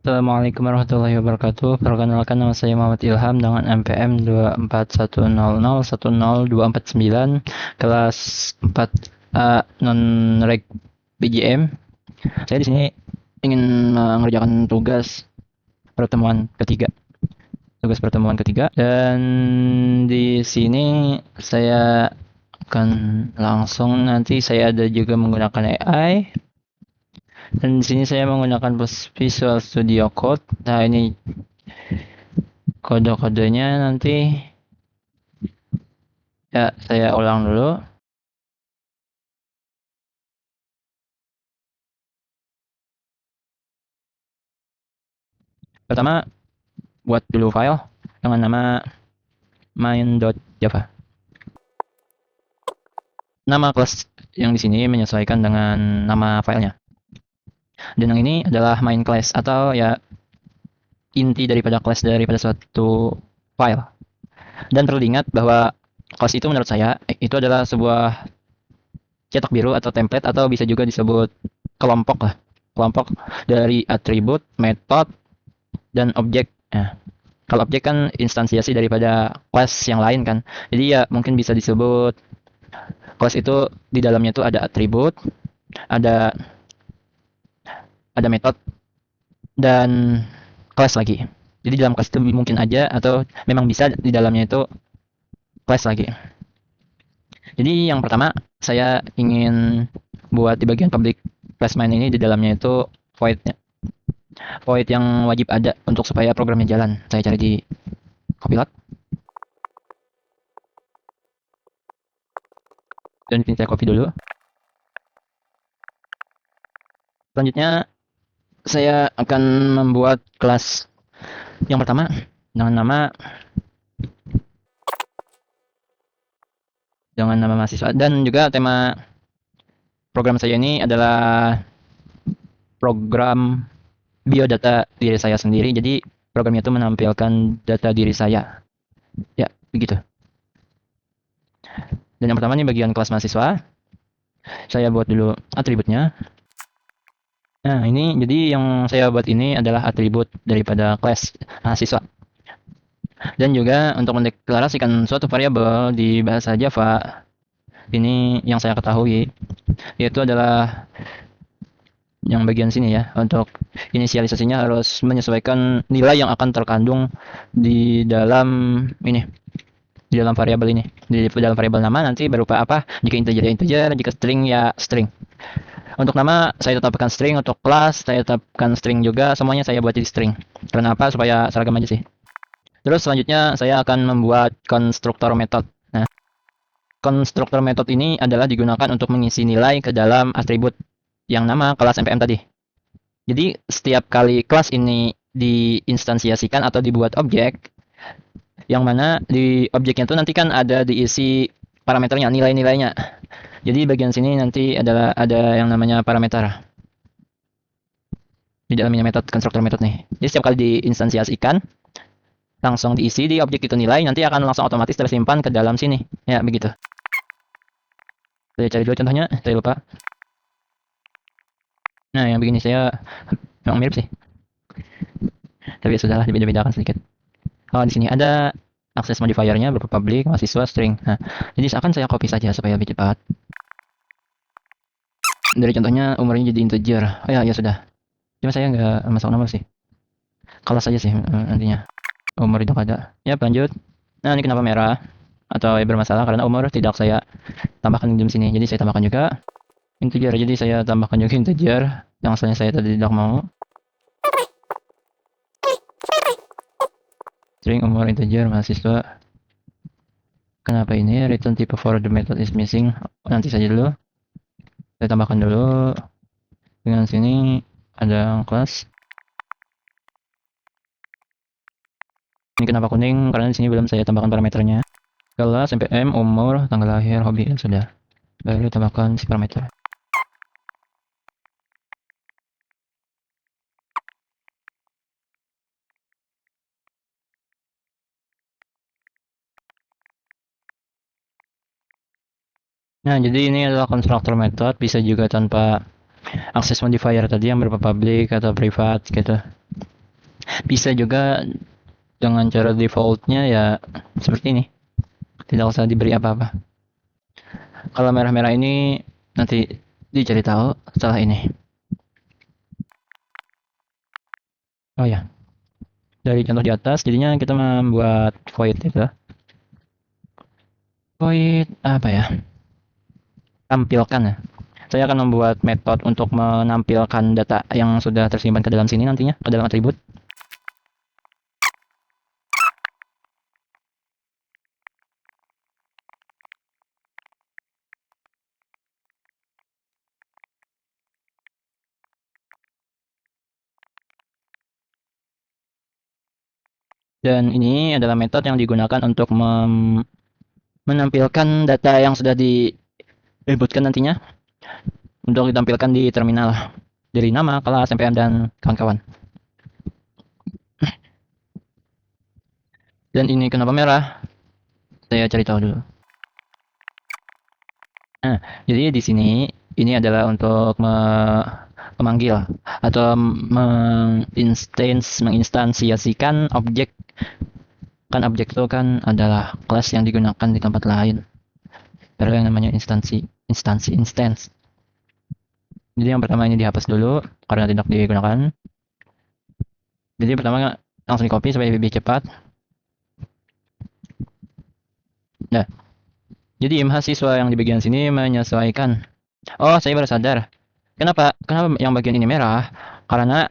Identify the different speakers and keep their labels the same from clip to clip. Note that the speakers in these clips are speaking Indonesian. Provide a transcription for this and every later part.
Speaker 1: Assalamualaikum warahmatullahi wabarakatuh. Perkenalkan, nama saya Muhammad Ilham dengan NPM 24100100249, kelas 4 non-reg BGM. Saya di sini ingin mengerjakan tugas pertemuan ketiga, dan di sini saya akan langsung, nanti saya ada juga menggunakan AI. Dan di sini saya menggunakan Visual Studio Code. Nah, ini kode-kodenya nanti. Ya, saya ulang dulu. Pertama, buat dulu file dengan nama main.java. Nama kelas yang di sini menyesuaikan dengan nama filenya. Dan yang ini adalah main class, atau ya inti daripada kelas daripada suatu file. Dan perlu diingat bahwa kelas itu menurut saya itu adalah sebuah cetak biru atau template, atau bisa juga disebut kelompok lah. Kelompok dari atribut, metode, dan objek. Nah, kalau objek kan instansiasi daripada kelas yang lain kan. Jadi ya mungkin bisa disebut kelas itu di dalamnya itu ada atribut, ada metode, dan kelas lagi. Jadi dalam kelas itu mungkin aja, atau memang bisa di dalamnya itu kelas lagi. Jadi yang pertama, saya ingin buat di bagian public class main ini, di dalamnya itu void yang wajib ada untuk supaya programnya jalan. Saya cari di Copilot. Dan ini saya copy dulu. Selanjutnya, saya akan membuat kelas yang pertama dengan nama mahasiswa, dan juga tema program saya ini adalah program biodata diri saya sendiri. Jadi programnya itu menampilkan data diri saya. Ya, begitu. Dan yang pertama ini bagian kelas mahasiswa. Saya buat dulu atributnya. Nah, ini jadi yang saya buat ini adalah atribut daripada kelas mahasiswa. Dan juga untuk mendeklarasikan suatu variabel di bahasa Java, ini yang saya ketahui, yaitu adalah yang bagian sini ya. Untuk inisialisasinya harus menyesuaikan nilai yang akan terkandung di dalam ini, di dalam variabel ini. Di dalam variabel nama nanti berupa apa? Jika integer ya integer, jika string ya string. Untuk nama saya tetapkan string, untuk kelas saya tetapkan string juga, semuanya saya buat jadi string. Karena apa? Supaya seragam aja sih. Terus selanjutnya saya akan membuat konstruktor method. Nah, konstruktor method ini adalah digunakan untuk mengisi nilai ke dalam atribut yang nama kelas NPM tadi. Jadi setiap kali kelas ini diinstansiasikan atau dibuat objek, yang mana di objeknya itu nanti kan ada diisi parameternya, nilai-nilainya. Jadi bagian sini nanti adalah ada yang namanya parameter di dalamnya metode konstruktor method nih. Jadi setiap kali diinstansiasikan, langsung diisi di objek itu nilai, nanti akan langsung otomatis tersimpan ke dalam sini. Ya, begitu. Saya cari dulu contohnya, saya lupa. Nah, yang begini saya memang mirip sih. Tapi sudahlah, dibeda-bedakan sedikit. Oh, di sini ada akses modifiernya berupa public, mahasiswa, string. Nah, jadi akan saya copy saja supaya lebih cepat. Dari contohnya umurnya jadi integer. Oh ya, ya sudah. Cuma saya nggak masuk nomor sih. Kelas saja sih nantinya. Umur itu ada. Ya, lanjut. Nah, ini kenapa merah? Atau bermasalah karena umur tidak saya tambahkan di sini. Jadi saya tambahkan juga integer. Jadi saya tambahkan juga integer yang asalnya saya tadi tidak mau. String umur integer mahasiswa. Kenapa ini return type for the method is missing? Nanti saja dulu. Saya tambahkan dulu. Dengan sini ada kelas. Ini kenapa kuning? Karena di sini belum saya tambahkan parameternya. Kelas, NPM, umur, tanggal lahir, hobi, ya sudah. Lalu tambahkan si parameter. Nah, jadi ini adalah konstruktor method, bisa juga tanpa akses modifier tadi yang berupa public atau private gitu. Bisa juga dengan cara defaultnya ya seperti ini. Tidak usah diberi apa-apa. Kalau merah-merah ini nanti dicari tahu setelah ini. Oh ya, dari contoh di atas, jadinya kita membuat void itu. Void apa ya? Tampilkan ya. Saya akan membuat metode untuk menampilkan data yang sudah tersimpan ke dalam sini nantinya, ke dalam atribut. Dan ini adalah metode yang digunakan untuk menampilkan data yang sudah diinputkan nantinya untuk ditampilkan di terminal dari nama, kelas, NPM, dan kawan-kawan. Dan ini kenapa merah? Saya cari tahu dulu. Nah, jadi di sini ini adalah untuk memanggil atau menginstansiasikan objek. Kan objek itu kan adalah kelas yang digunakan di tempat lain. Ada yang namanya instance. Jadi yang pertama ini dihapus dulu karena tidak digunakan. Jadi pertama langsung di copy supaya lebih cepat. Nah, jadi mahasiswa yang di bagian sini menyesuaikan. Oh, saya baru sadar. Kenapa yang bagian ini merah? Karena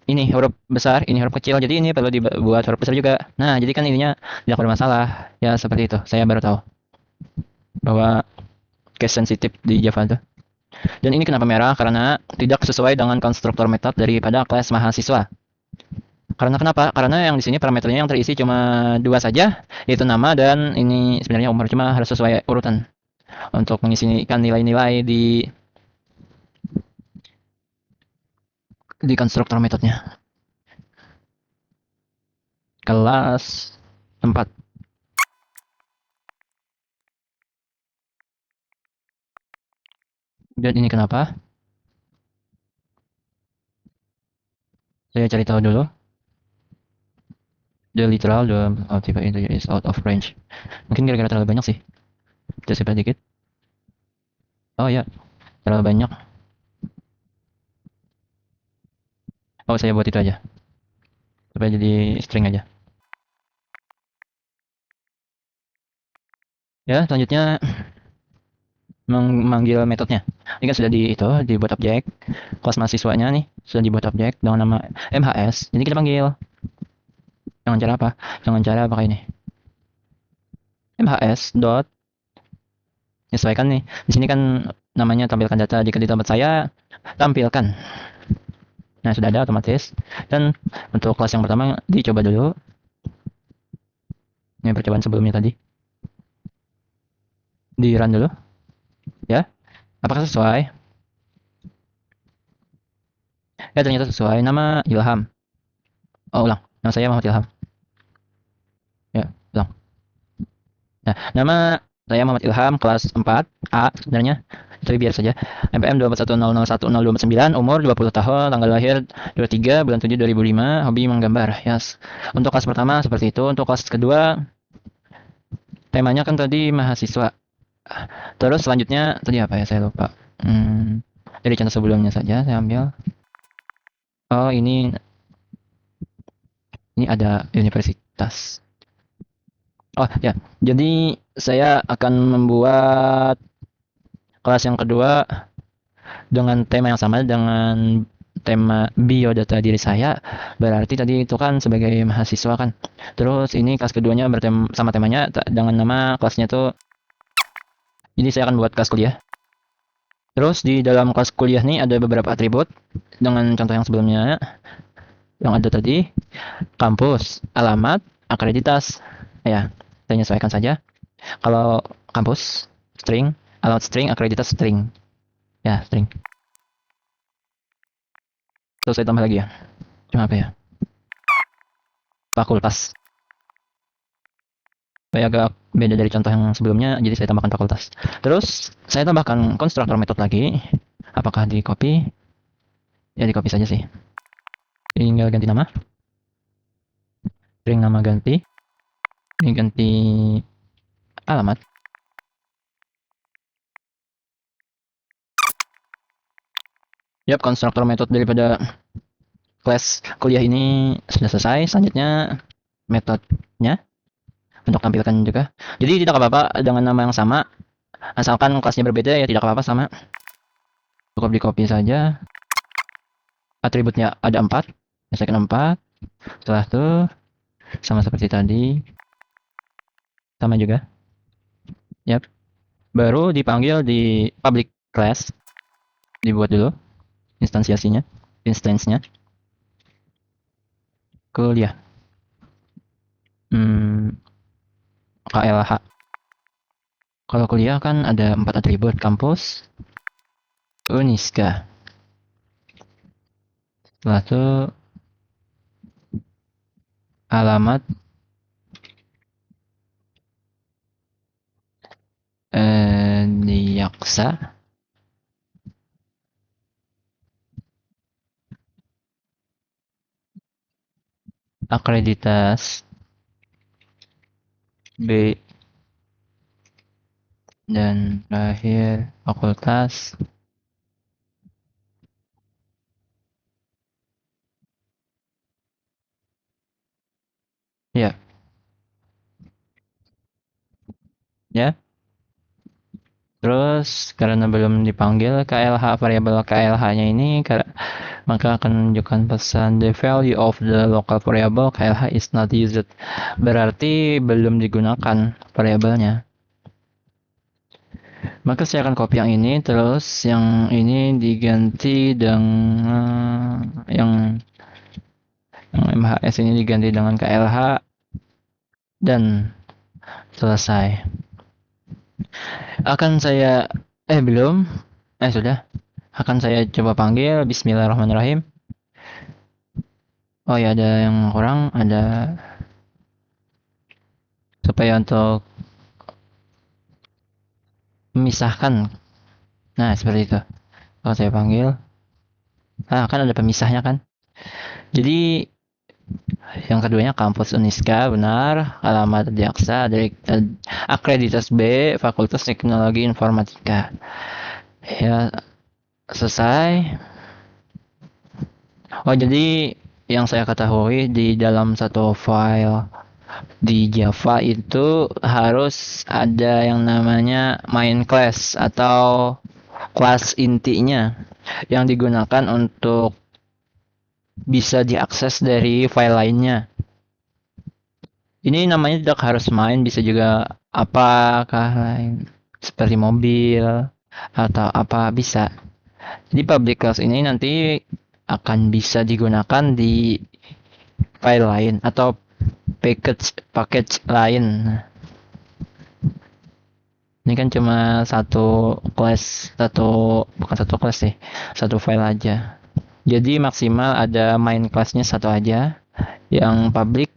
Speaker 1: ini huruf besar, ini huruf kecil. Jadi ini perlu dibuat huruf besar juga. Nah, jadi kan ininya tidak bermasalah. Ya, seperti itu. Saya baru tahu bahwa case sensitif di Java itu. Dan ini kenapa merah? Karena tidak sesuai dengan konstruktor metode daripada kelas mahasiswa. Karena kenapa? Karena yang di sini parameternya yang terisi cuma dua saja, yaitu nama dan ini sebenarnya umur, cuma harus sesuai urutan untuk mengisikan nilai-nilai di konstruktor metodenya. Kelas 4. Dan ini kenapa? Saya cari tahu dulu. The literal, the multiple integer is out of range. Mungkin gara-gara terlalu banyak sih. Kita simpan dikit. Oh ya, terlalu banyak. Oh, saya buat itu aja. Supaya jadi string aja. Ya, selanjutnya memanggil metodenya. Ini kan sudah dibuat objek. Kelas mahasiswanya nih sudah dibuat objek dengan nama MHS. Jadi kita panggil. Dengan cara apa? Dengan cara pakai ini. MHS dot menyesuaikan nih. Di sini kan namanya tampilkan data. Jika di tempat saya tampilkan. Nah, sudah ada otomatis. Dan untuk kelas yang pertama dicoba dulu. Ini percobaan sebelumnya tadi. Di run dulu. Ya. Apakah sesuai? Ya, ternyata sesuai. Nama Ilham. Oh, ulang. Nama saya Muhammad Ilham. Ya, ulang. Nah, nama saya Muhammad Ilham, kelas 4 A sebenarnya. Tapi biar saja. NPM 241001029, umur 20 tahun, tanggal lahir 23 bulan 7 2005, hobi menggambar. Yes. Untuk kelas pertama seperti itu. Untuk kelas kedua temanya kan tadi mahasiswa. Terus selanjutnya tadi apa ya, saya lupa. Dari contoh sebelumnya saja saya ambil. Oh, ini ada universitas. Oh ya, jadi saya akan membuat kelas yang kedua dengan tema yang sama dengan tema biodata diri saya. Berarti tadi itu kan sebagai mahasiswa kan. Terus ini kelas keduanya sama temanya dengan nama kelasnya tuh. Jadi saya akan buat kelas kuliah. Terus di dalam kelas kuliah nih ada beberapa atribut dengan contoh yang sebelumnya yang ada tadi. Kampus, alamat, akreditas. Ya, saya menyesuaikan saja. Kalau kampus string, alamat string, akreditas string. Ya, string. Terus saya tambah lagi ya. Cuma apa ya? Fakultas. Supaya agak beda dari contoh yang sebelumnya, jadi saya tambahkan fakultas. Terus saya tambahkan konstruktor metode lagi. Apakah di copy? Ya, di copy saja sih. Tinggal ganti nama. string nama ganti. Ini ganti alamat. Yap, konstruktor metode daripada kelas kuliah ini sudah selesai. Selanjutnya metodenya untuk tampilkan juga. Jadi tidak apa-apa dengan nama yang sama, asalkan kelasnya berbeda ya tidak apa-apa sama. Cukup di copy saja. Atributnya ada 4, misalkan 4. Setelah itu sama seperti tadi, sama juga. Yap. Baru dipanggil di public class, dibuat dulu instansiasinya, instance-nya. Kuliah. KLH. Kalau kuliah kan ada 4 atribut, kampus, Uniska. Setelah itu alamat, Diaksa, akreditas B, dan terakhir fakultas ya. Terus karena belum dipanggil KLH, variabel KLH-nya ini maka akan menunjukkan pesan the value of the local variable KLH is not used. Berarti belum digunakan variabelnya. Maka saya akan copy yang ini, terus yang ini diganti dengan yang MHS ini diganti dengan KLH dan selesai. Akan saya sudah. Akan saya coba panggil. Bismillahirrahmanirrahim. Oh ya, ada yang kurang, ada supaya untuk memisahkan. Nah, seperti itu. Kalau saya panggil, kan ada pemisahnya kan. Jadi yang keduanya kampus Uniska, benar. Alamat Diaksa, dari akreditas B, Fakultas Teknologi Informatika. Ya, selesai. Oh, jadi yang saya ketahui di dalam satu file di Java itu harus ada yang namanya main class atau kelas intinya yang digunakan untuk bisa diakses dari file lainnya. Ini namanya tidak harus main, bisa juga apakah lain seperti mobil atau apa bisa. Jadi public class ini nanti akan bisa digunakan di file lain atau package lain. Ini kan cuma satu file aja. Jadi maksimal ada main class-nya satu aja yang public.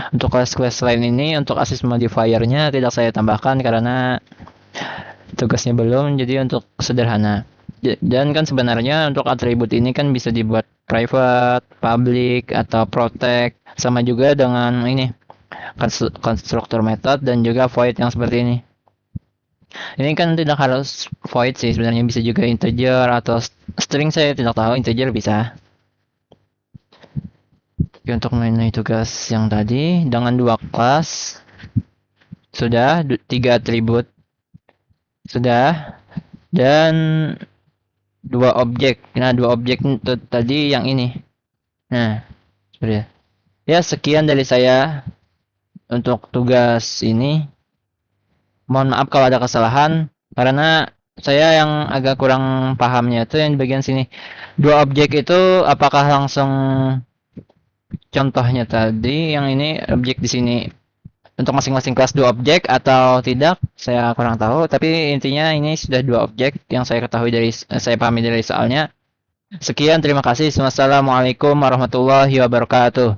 Speaker 1: Untuk kelas-kelas lain ini, untuk assist modifier-nya tidak saya tambahkan karena tugasnya belum, jadi untuk sederhana. Dan kan sebenarnya untuk atribut ini kan bisa dibuat private, public, atau protect, sama juga dengan ini konstruktor method dan juga void yang seperti ini. Ini kan tidak harus void sih, sebenarnya bisa juga integer atau string, saya tidak tahu, integer bisa. Oke, untuk mengenai tugas yang tadi dengan 2 kelas sudah, 3 atribut sudah, dan 2 objek. Nah, 2 objek itu tadi yang ini. Nah, sudah. Ya, sekian dari saya untuk tugas ini. Mohon maaf kalau ada kesalahan karena saya yang agak kurang pahamnya itu yang di bagian sini. 2 objek itu apakah langsung contohnya tadi yang ini objek di sini untuk masing-masing kelas 2 objek atau tidak, saya kurang tahu, tapi intinya ini sudah 2 objek yang saya ketahui saya pahami dari soalnya. Sekian, terima kasih. Wassalamualaikum warahmatullahi wabarakatuh.